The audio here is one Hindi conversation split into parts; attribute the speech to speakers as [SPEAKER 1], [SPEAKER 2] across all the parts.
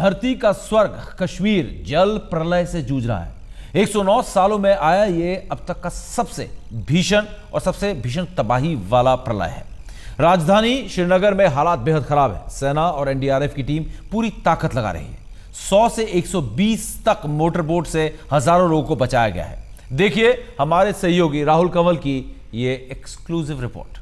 [SPEAKER 1] धरती का स्वर्ग कश्मीर जल प्रलय से जूझ रहा है। 109 सालों में आया ये अब तक का सबसे भीषण तबाही वाला प्रलय है। राजधानी श्रीनगर में हालात बेहद खराब है। सेना और एनडीआरएफ की टीम पूरी ताकत लगा रही है। 100 से 120 तक मोटर बोट से हजारों लोगों को बचाया गया है। देखिए हमारे सहयोगी राहुल कंवल की ये एक्सक्लूसिव रिपोर्ट।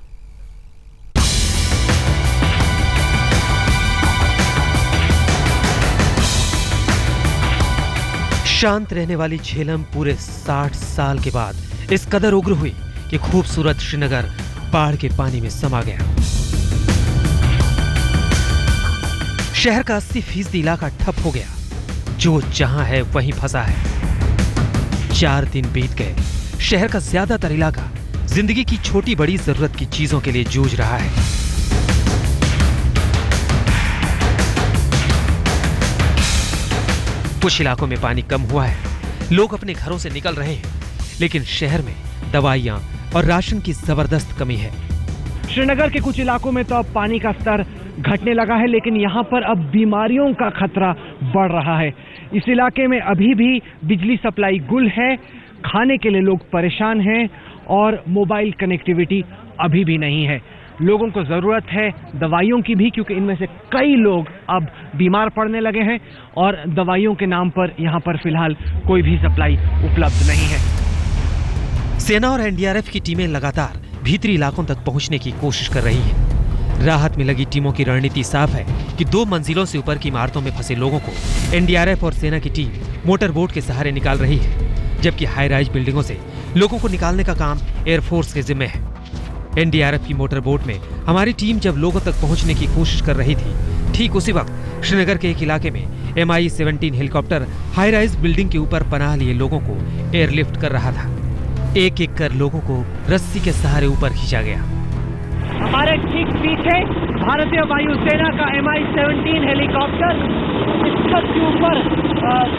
[SPEAKER 2] शांत रहने वाली झेलम पूरे 60 साल के बाद इस कदर उग्र हुई कि खूबसूरत श्रीनगर बाढ़ के पानी में समा गया। शहर का 80% इलाका ठप हो गया। जो जहां है वहीं फंसा है। 4 दिन बीत गए। शहर का ज्यादातर इलाका जिंदगी की छोटी बड़ी जरूरत की चीजों के लिए जूझ रहा है। कुछ इलाकों में पानी कम हुआ है। लोग अपने घरों से निकल रहे हैं, लेकिन शहर में दवाइयां और राशन की जबरदस्त कमी है।
[SPEAKER 3] श्रीनगर के कुछ इलाकों में तो अब पानी का स्तर घटने लगा है, लेकिन यहाँ पर अब बीमारियों का खतरा बढ़ रहा है। इस इलाके में अभी भी बिजली सप्लाई गुल है, खाने के लिए लोग परेशान हैं और मोबाइल कनेक्टिविटी अभी भी नहीं है। लोगों को जरूरत है दवाइयों की भी, क्योंकि इनमें से कई लोग अब बीमार पड़ने लगे हैं और दवाइयों के नाम पर यहाँ पर फिलहाल कोई भी सप्लाई उपलब्ध नहीं है।
[SPEAKER 2] सेना और एनडीआरएफ की टीमें लगातार भीतरी इलाकों तक पहुंचने की कोशिश कर रही हैं। राहत में लगी टीमों की रणनीति साफ है कि 2 मंजिलों से ऊपर की इमारतों में फंसे लोगों को एनडीआरएफ और सेना की टीम मोटर बोट के सहारे निकाल रही है, जबकि हाई राइज बिल्डिंगों से लोगों को निकालने का काम एयरफोर्स के जिम्मे है। एनडीआरएफ की मोटर बोट में हमारी टीम जब लोगों तक पहुंचने की कोशिश कर रही थी, ठीक उसी वक्त श्रीनगर के एक इलाके में MI-17 helicopter high rise building के ऊपर पनाह लिए लोगों को एयरलिफ्ट कर रहा था। एक एक कर लोगों को रस्सी के सहारे ऊपर खींचा गया।
[SPEAKER 3] हमारे ठीक पीछे भारतीय वायुसेना का MI-17 हेलीकॉप्टर इस छत के ऊपर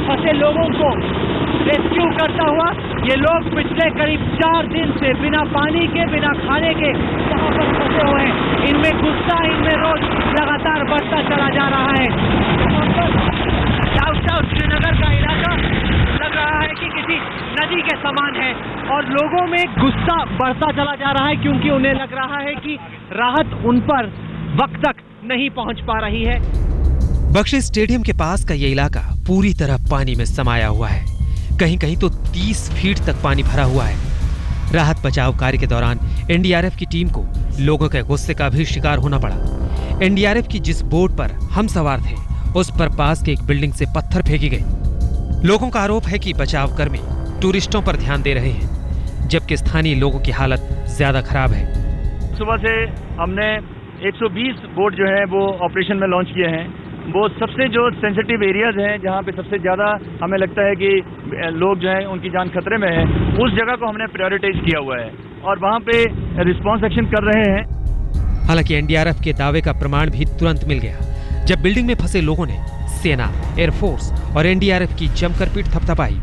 [SPEAKER 3] फंसे लोगों को रेस्क्यू करता हुआ। ये लोग पिछले करीब 4 दिन से बिना पानी के, बिना खाने के यहाँ पर फंसे हुए हैं। इनमें गुस्सा, इनमें रोज लगातार बढ़ता चला जा रहा है। साउथ श्रीनगर का इलाका लग रहा है कि किसी नदी के समान है और लोगों में गुस्सा बढ़ता चला जा रहा है, क्योंकि उन्हें लग रहा है कि राहत उन पर वक्त तक नहीं पहुंच पा रही है।
[SPEAKER 2] बख्शी स्टेडियम के पास का ये इलाका पूरी तरह पानी में समाया हुआ है। कहीं कहीं तो 30 फीट तक पानी भरा हुआ है। राहत बचाव कार्य के दौरान एनडीआरएफ की टीम को लोगों के गुस्से का भी शिकार होना पड़ा। एनडीआरएफ की जिस बोट पर हम सवार थे, उस पर पास के एक बिल्डिंग से पत्थर फेंकी गई। लोगों का आरोप है कि बचाव कर्मी टूरिस्टों पर ध्यान दे रहे हैं, जबकि स्थानीय लोगों की हालत ज्यादा खराब है।
[SPEAKER 4] सुबह से हमने 120 बोट जो है वो ऑपरेशन में लॉन्च किए हैं। वो सबसे जो सेंसिटिव एरियाज हैं, जहाँ पे सबसे ज़्यादा हमें लगता है कि लोग जो हैं उनकी जान खतरे में है, उस जगह को हमने प्रायोरिटाइज किया हुआ है और वहाँ पे रिस्पांस एक्शन कर रहे हैं।
[SPEAKER 2] हालांकि एनडीआरएफ के दावे का प्रमाण भी तुरंत मिल गया जब बिल्डिंग में फंसे लोगों ने सेना, एयरफोर्स और एनडीआरएफ की जमकर पीठ थपथपाई।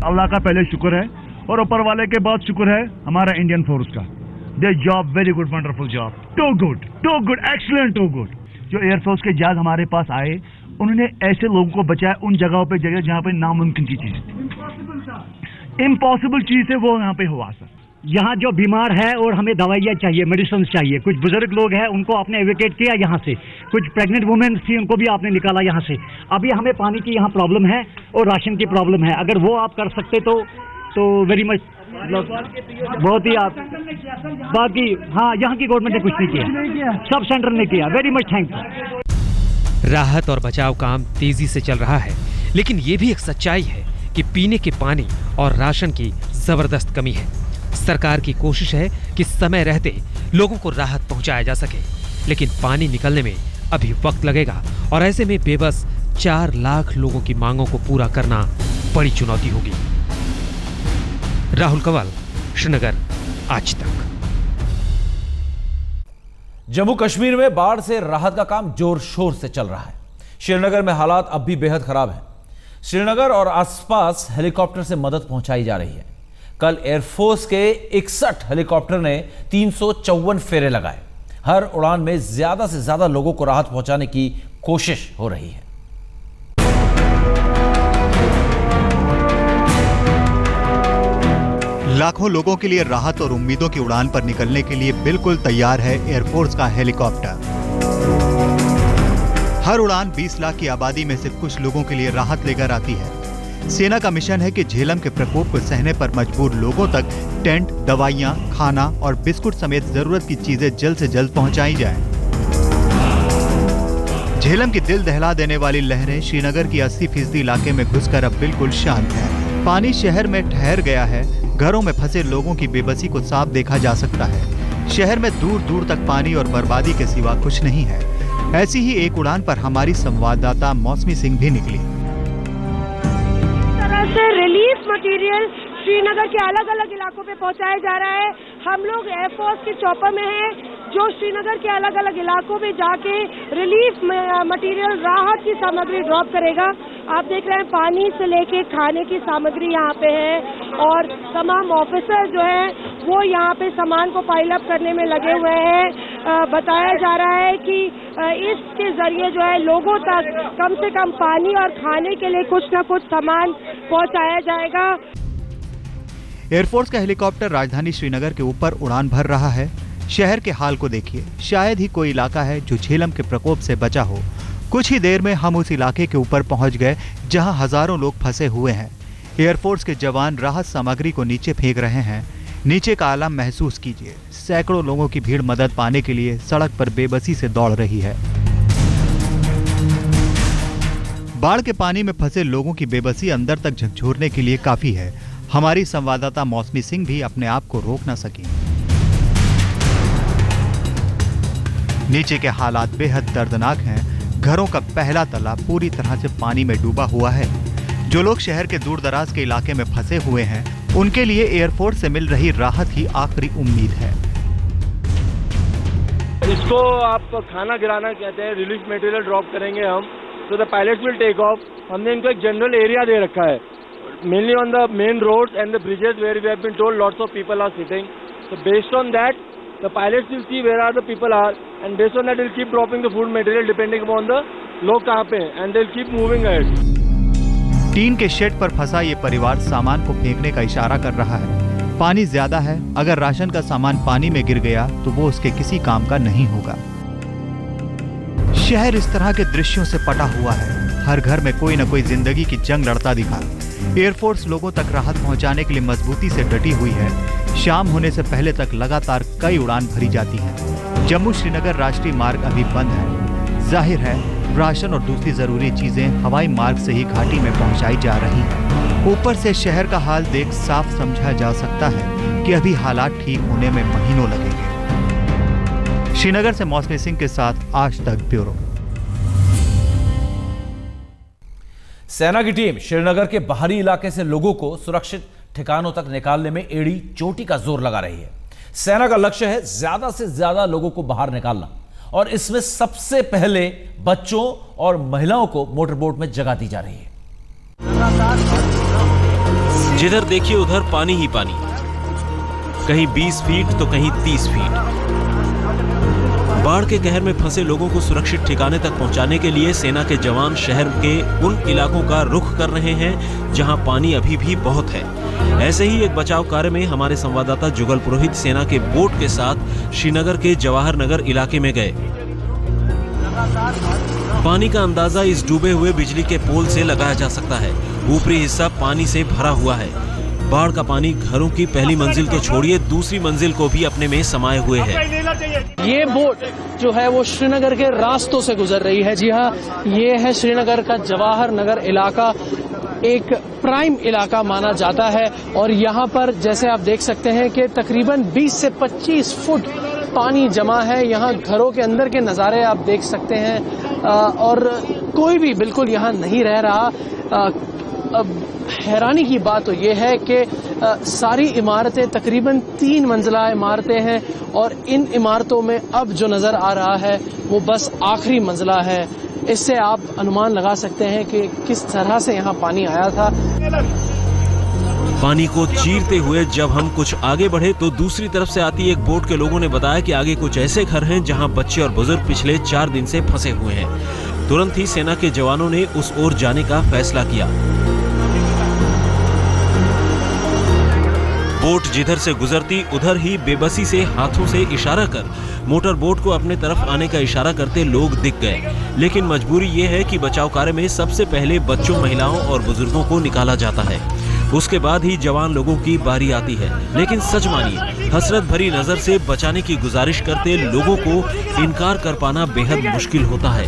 [SPEAKER 4] अल्लाह का पहले शुक्र है और ऊपर वाले के बाद शुक्र है हमारा इंडियन फोर्स का। Their job very good, wonderful job, too good, excellent, too good. जो एयरफोर्स के जहाज हमारे पास आए, उन्होंने ऐसे लोगों को बचाया उन जगहों पे जहाँ पे नामुमकिन की चीज, इम्पॉसिबल चीज है वो यहाँ पे हुआ सर।
[SPEAKER 5] यहाँ जो बीमार है और हमें दवाइयाँ चाहिए, मेडिसिन चाहिए। कुछ बुजुर्ग लोग हैं, उनको आपने एविकेट किया यहाँ से। कुछ प्रेग्नेंट वुमेन थी, उनको भी आपने निकाला यहाँ से। अभी हमें पानी की यहाँ प्रॉब्लम है और राशन की प्रॉब्लम है। अगर वो आप कर सकते तो वेरी मच, बहुत ही आप बाकी। हाँ, यहाँ की गवर्नमेंट ने कुछ नहीं किया, सब सेंटर ने किया। Very much thank you.
[SPEAKER 2] राहत और बचाव काम तेजी से चल रहा है, लेकिन ये भी एक सच्चाई है कि पीने के पानी और राशन की जबरदस्त कमी है। सरकार की कोशिश है कि समय रहते लोगों को राहत पहुंचाया जा सके, लेकिन पानी निकलने में अभी वक्त लगेगा और ऐसे में बेबस 4 लाख लोगों की मांगों को पूरा करना बड़ी चुनौती होगी। राहुल कंवल, श्रीनगर, आज तक।
[SPEAKER 1] जम्मू कश्मीर में बाढ़ से राहत का काम जोर शोर से चल रहा है। श्रीनगर में हालात अब भी बेहद खराब हैं। श्रीनगर और आसपास हेलीकॉप्टर से मदद पहुंचाई जा रही है। कल एयरफोर्स के 61 हेलीकॉप्टर ने 354 फेरे लगाए। हर उड़ान में ज्यादा से ज्यादा लोगों को राहत पहुंचाने की कोशिश हो रही है।
[SPEAKER 6] लाखों लोगों के लिए राहत और उम्मीदों की उड़ान पर निकलने के लिए बिल्कुल तैयार है एयरफोर्स का हेलीकॉप्टर। हर उड़ान 20 लाख की आबादी में से कुछ लोगों के लिए राहत लेकर आती है। सेना का मिशन है कि झेलम के प्रकोप को सहने पर मजबूर लोगों तक टेंट, दवाइयां, खाना और बिस्कुट समेत जरूरत की चीजें जल्द से जल्द पहुंचाई जाएं। झेलम की दिल दहला देने वाली लहरें श्रीनगर की 80% इलाके में घुसकर अब बिल्कुल शांत है। पानी शहर में ठहर गया है। घरों में फंसे लोगों की बेबसी को साफ देखा जा सकता है। शहर में दूर दूर तक पानी और बर्बादी के सिवा कुछ नहीं है। ऐसी ही एक उड़ान पर हमारी संवाददाता मौसमी सिंह भी निकली।
[SPEAKER 7] से रिलीफ मटेरियल श्रीनगर के अलग अलग इलाकों पे पहुंचाया जा रहा है। हम लोग एयरफोर्स के चॉपर में हैं जो श्रीनगर के अलग अलग इलाकों में जाके रिलीफ मटेरियल, राहत की सामग्री ड्रॉप करेगा। आप देख रहे हैं पानी से लेके खाने की सामग्री यहाँ पे है और तमाम ऑफिसर जो हैं वो यहाँ पे सामान को पाइल अप करने में लगे हुए हैं। बताया जा रहा है कि इसके जरिए जो है लोगों तक कम से कम पानी और खाने के लिए कुछ न कुछ सामान पहुँचाया जाएगा।
[SPEAKER 6] एयरफोर्स का हेलीकॉप्टर राजधानी श्रीनगर के ऊपर उड़ान भर रहा है। शहर के हाल को देखिए। शायद ही कोई इलाका है जो झेलम के प्रकोप से बचा हो। कुछ ही देर में हम उस इलाके के ऊपर पहुंच गए जहां हजारों लोग फंसे हुए हैं। एयरफोर्स के जवान राहत सामग्री को नीचे फेंक रहे हैं। नीचे का आलम महसूस कीजिए। सैकड़ों लोगों की भीड़ मदद पाने के लिए सड़क पर बेबसी से दौड़ रही है। बाढ़ के पानी में फंसे लोगों की बेबसी अंदर तक झकझोरने के लिए काफी है। हमारी संवाददाता मौसमी सिंह भी अपने आप को रोक न सकी। नीचे के हालात बेहद दर्दनाक हैं। घरों का पहला तला पूरी तरह से पानी में डूबा हुआ है। जो लोग शहर के दूर दराज के इलाके में फंसे हुए हैं उनके लिए एयरफोर्स से मिल रही राहत ही आखिरी उम्मीद है।
[SPEAKER 8] इसको आप खाना गिराना कहते हैं। रिलीफ मटेरियल ड्रॉप करेंगे हम, तो the pilots will take off. हमने इनको एक जनरल एरिया दे रखा है, mainly on the main roads and the bridges where we have been told lots of people are sitting. So based on that, the pilots will see where are the people are, and based on that they'll keep dropping the food material depending upon the लोग कहाँ पे हैं, and they'll keep moving ahead.
[SPEAKER 6] Tin के शेड पर फंसा ये परिवार सामान को फेंकने का इशारा कर रहा है। पानी ज्यादा है। अगर राशन का सामान पानी में गिर गया तो वो उसके किसी काम का नहीं होगा। शहर इस तरह के दृश्यों से पटा हुआ है। हर घर में कोई न कोई जिंदगी की जंग लड़ता दिखा। एयरफोर्स लोगों तक राहत पहुंचाने के लिए मजबूती से डटी हुई है। शाम होने से पहले तक लगातार कई उड़ान भरी जाती हैं। जम्मू श्रीनगर राष्ट्रीय मार्ग अभी बंद है। जाहिर है राशन और दूसरी जरूरी चीजें हवाई मार्ग से ही घाटी में पहुंचाई जा रही हैं। ऊपर से शहर का हाल देख साफ समझा जा सकता है कि अभी हालात ठीक होने में महीनों लगेंगे। श्रीनगर से मौसमी सिंह के साथ आज तक ब्यूरो।
[SPEAKER 1] सेना की टीम श्रीनगर के बाहरी इलाके से लोगों को सुरक्षित ठिकानों तक निकालने में एड़ी चोटी का जोर लगा रही है। सेना का लक्ष्य है ज्यादा से ज्यादा लोगों को बाहर निकालना और इसमें सबसे पहले बच्चों और महिलाओं को मोटरबोट में जगह दी जा रही है।
[SPEAKER 9] जिधर देखिए उधर पानी ही पानी, कहीं 20 फीट तो कहीं 30 फीट। बाढ़ के कहर में फंसे लोगों को सुरक्षित ठिकाने तक पहुंचाने के लिए सेना के जवान शहर के उन इलाकों का रुख कर रहे हैं जहां पानी अभी भी बहुत है। ऐसे ही एक बचाव कार्य में हमारे संवाददाता जुगल पुरोहित सेना के बोट के साथ श्रीनगर के जवाहर नगर इलाके में गए। पानी का अंदाजा इस डूबे हुए बिजली के पोल से लगाया जा सकता है। ऊपरी हिस्सा पानी से भरा हुआ है। बाढ़ का पानी घरों की पहली मंजिल तो छोड़िए दूसरी मंजिल को भी अपने में समाये हुए है।
[SPEAKER 10] ये बोट जो है वो श्रीनगर के रास्तों से गुजर रही है। जी हाँ, ये है श्रीनगर का जवाहर नगर इलाका, एक प्राइम इलाका माना जाता है और यहाँ पर जैसे आप देख सकते हैं कि तकरीबन 20 से 25 फुट पानी जमा है। यहाँ घरों के अंदर के नज़ारे आप देख सकते हैं और कोई भी बिल्कुल यहाँ नहीं रह रहा। अब हैरानी की बात तो ये है कि सारी इमारतें तकरीबन 3 मंजिला इमारतें हैं और इन इमारतों में अब जो नज़र आ रहा है वो बस आखिरी मंजिला है। इससे आप अनुमान लगा सकते हैं कि किस तरह से यहाँ पानी आया था।
[SPEAKER 9] पानी को चीरते हुए जब हम कुछ आगे बढ़े तो दूसरी तरफ से आती एक बोट के लोगों ने बताया कि आगे कुछ ऐसे घर हैं जहां बच्चे और बुजुर्ग पिछले 4 दिन से फंसे हुए हैं। तुरंत ही सेना के जवानों ने उस ओर जाने का फैसला किया। बोट जिधर से गुजरती उधर ही बेबसी से हाथों से इशारा कर मोटर बोट को अपने तरफ आने का इशारा करते लोग दिख गए। लेकिन मजबूरी ये है कि बचाव कार्य में सबसे पहले बच्चों, महिलाओं और बुजुर्गों को निकाला जाता है। उसके बाद ही जवान लोगों की बारी आती है। लेकिन सच मानिए, हसरत भरी नजर से बचाने की गुजारिश करते लोगों को इनकार कर पाना बेहद मुश्किल होता है।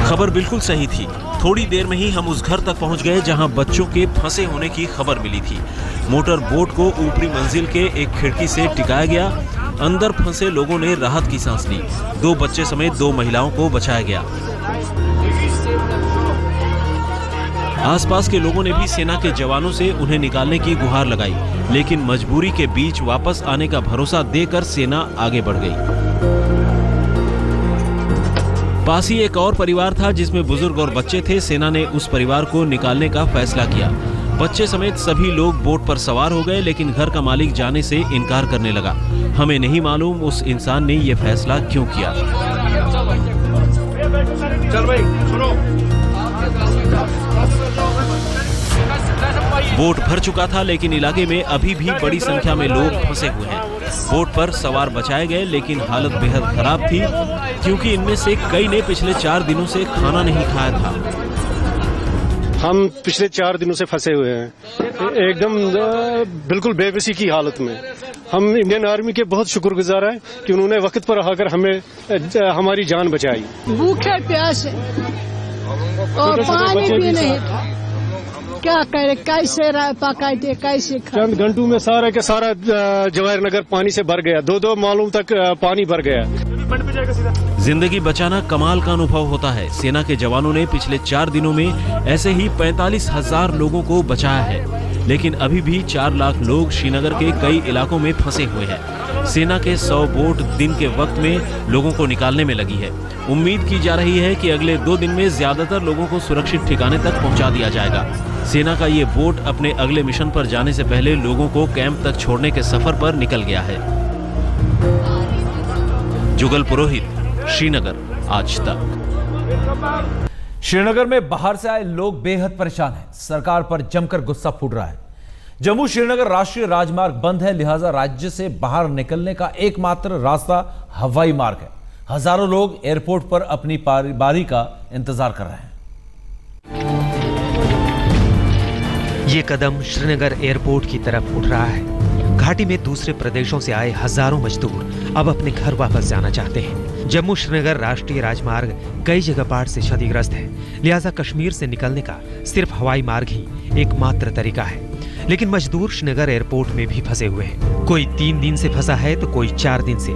[SPEAKER 9] खबर बिल्कुल सही थी। थोड़ी देर में ही हम उस घर तक पहुंच गए जहां बच्चों के फंसे होने की खबर मिली थी। मोटर बोट को ऊपरी मंजिल के एक खिड़की से टिकाया गया। अंदर फंसे लोगों ने राहत की सांस ली। 2 बच्चे समेत 2 महिलाओं को बचाया गया। आसपास के लोगों ने भी सेना के जवानों से उन्हें निकालने की गुहार लगाई, लेकिन मजबूरी के बीच वापस आने का भरोसा देकर सेना आगे बढ़ गई। पास ही एक और परिवार था जिसमें बुजुर्ग और बच्चे थे। सेना ने उस परिवार को निकालने का फैसला किया। बच्चे समेत सभी लोग बोट पर सवार हो गए, लेकिन घर का मालिक जाने से इनकार करने लगा। हमें नहीं मालूम उस इंसान ने यह फैसला क्यों किया।
[SPEAKER 8] चल भाई सुनो।
[SPEAKER 9] बोट भर चुका था, लेकिन इलाके में अभी भी बड़ी संख्या में लोग फंसे हुए हैं। बोट पर सवार बचाए गए, लेकिन हालत बेहद खराब थी, क्योंकि इनमें से कई ने पिछले 4 दिनों से खाना नहीं खाया था।
[SPEAKER 11] हम पिछले 4 दिनों से फंसे हुए हैं, एकदम बिल्कुल बेबसी की हालत में। हम इंडियन आर्मी के बहुत शुक्रगुजार हैं कि उन्होंने वक्त पर आकर हमें हमारी जान बचाई।
[SPEAKER 12] भूखे प्यासे और पानी भी नहीं था, क्या करे, कैसे पकाते, कैसे खाते।
[SPEAKER 11] चंद घंटों में सारा के सारा जवाहर नगर पानी से भर गया। 2-2 मालूम तक पानी भर गया।
[SPEAKER 9] जिंदगी बचाना कमाल का अनुभव होता है। सेना के जवानों ने पिछले 4 दिनों में ऐसे ही 45,000 लोगों को बचाया है, लेकिन अभी भी 4 लाख लोग श्रीनगर के कई इलाकों में फंसे हुए हैं। सेना के 100 बोट दिन के वक्त में लोगों को निकालने में लगी है। उम्मीद की जा रही है कि अगले 2 दिन में ज्यादातर लोगों को सुरक्षित ठिकाने तक पहुंचा दिया जाएगा। सेना का ये बोट अपने अगले मिशन पर जाने से पहले लोगों को कैंप तक छोड़ने के सफर पर निकल गया है। जुगल पुरोहित, श्रीनगर, आज तक।
[SPEAKER 1] श्रीनगर में बाहर से आए लोग बेहद परेशान हैं। सरकार पर जमकर गुस्सा फूट रहा है। जम्मू श्रीनगर राष्ट्रीय राजमार्ग बंद है, लिहाजा राज्य से बाहर निकलने का एकमात्र रास्ता हवाई मार्ग है। हजारों लोग एयरपोर्ट पर अपनी बारी का इंतजार कर रहे हैं।
[SPEAKER 2] ये कदम श्रीनगर एयरपोर्ट की तरफ उठ रहा है। घाटी में दूसरे प्रदेशों से आए हजारों मजदूर अब अपने घर वापस जाना चाहते हैं। जम्मू श्रीनगर राष्ट्रीय राजमार्ग कई जगह बाढ़ से क्षतिग्रस्त है, लिहाजा कश्मीर से निकलने का सिर्फ हवाई मार्ग ही एकमात्र तरीका है। लेकिन मजदूर श्रीनगर एयरपोर्ट में भी फंसे हुए हैं। कोई 3 दिन से फंसा है तो कोई 4 दिन से।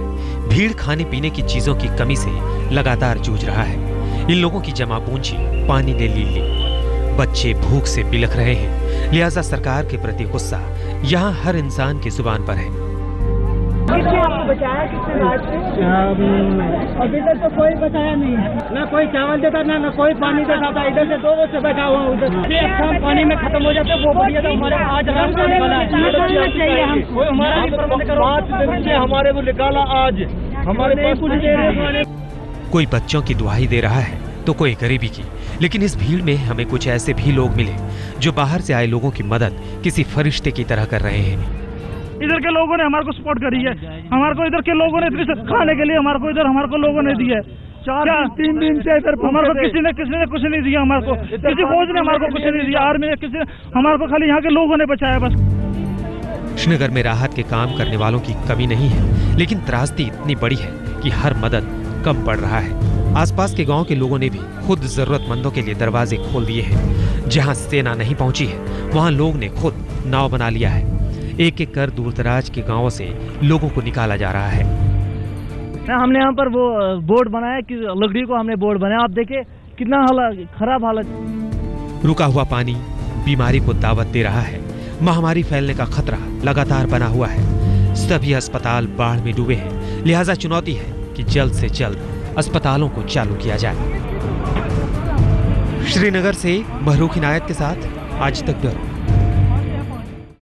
[SPEAKER 2] भीड़, खाने पीने की चीजों की कमी से लगातार जूझ रहा है। इन लोगों की जमा पूंजी पानी ने ली। बच्चे भूख से बिलख रहे हैं, लिहाजा सरकार के प्रति गुस्सा यहाँ हर इंसान की जुबान पर है।
[SPEAKER 12] किसने आपको बचाया, किसने बाढ़ से? अभी तक तो कोई बताया नहीं है, ना कोई चावल देता, ना कोई पानी देता था। इधर से 2 रोज से बैठा हुआ उधर पानी में खत्म हो जाते, वो बढ़िया था। हमारे आज हमारे वो निकाला आज हमारे कुछ।
[SPEAKER 2] कोई बच्चों की दुहाई दे रहा है तो कोई गरीबी की। लेकिन इस भीड़ में हमें कुछ ऐसे भी लोग मिले जो बाहर से आए लोगों की मदद किसी फरिश्ते की तरह कर रहे हैं।
[SPEAKER 3] इधर के लोगों ने हमारे को सपोर्ट करी है। हमारे को इधर के लोगों ने इतनी खाने के लिए हमारे को लोगों ने दिया है। 4-3 दिन से इधर हमारे को किसी ने कुछ नहीं दिया। हमारे को किसी फौज ने हमारे को कुछ नहीं दिया। आर्मी ने किसी ने हमारे को, खाली यहाँ के लोगों ने बचाया बस।
[SPEAKER 2] श्रीनगर में राहत के काम करने वालों की कमी नहीं है, लेकिन त्रासदी इतनी बड़ी है कि हर मदद कम पड़ रहा है। आसपास के गांव के लोगों ने भी खुद जरूरतमंदों के लिए दरवाजे खोल दिए हैं। जहां सेना नहीं पहुंची है, वहां लोग ने खुद नाव बना लिया है। एक एक कर दूरदराज के गांवों से लोगों को निकाला जा रहा है।
[SPEAKER 3] हमने यहाँ पर वो बोर्ड बनाया कि लकड़ी को हमने बोर्ड बनाया। आप देखे कितना खराब हालत।
[SPEAKER 2] रुका हुआ पानी बीमारी को दावत दे रहा है। महामारी फैलने का खतरा लगातार बना हुआ है। सभी अस्पताल बाढ़ में डूबे हैं, लिहाजा चुनौती है कि जल्द से जल्द अस्पतालों को चालू किया जाए। श्रीनगर से महरूख इनायत के साथ आज तक ब्यूरो।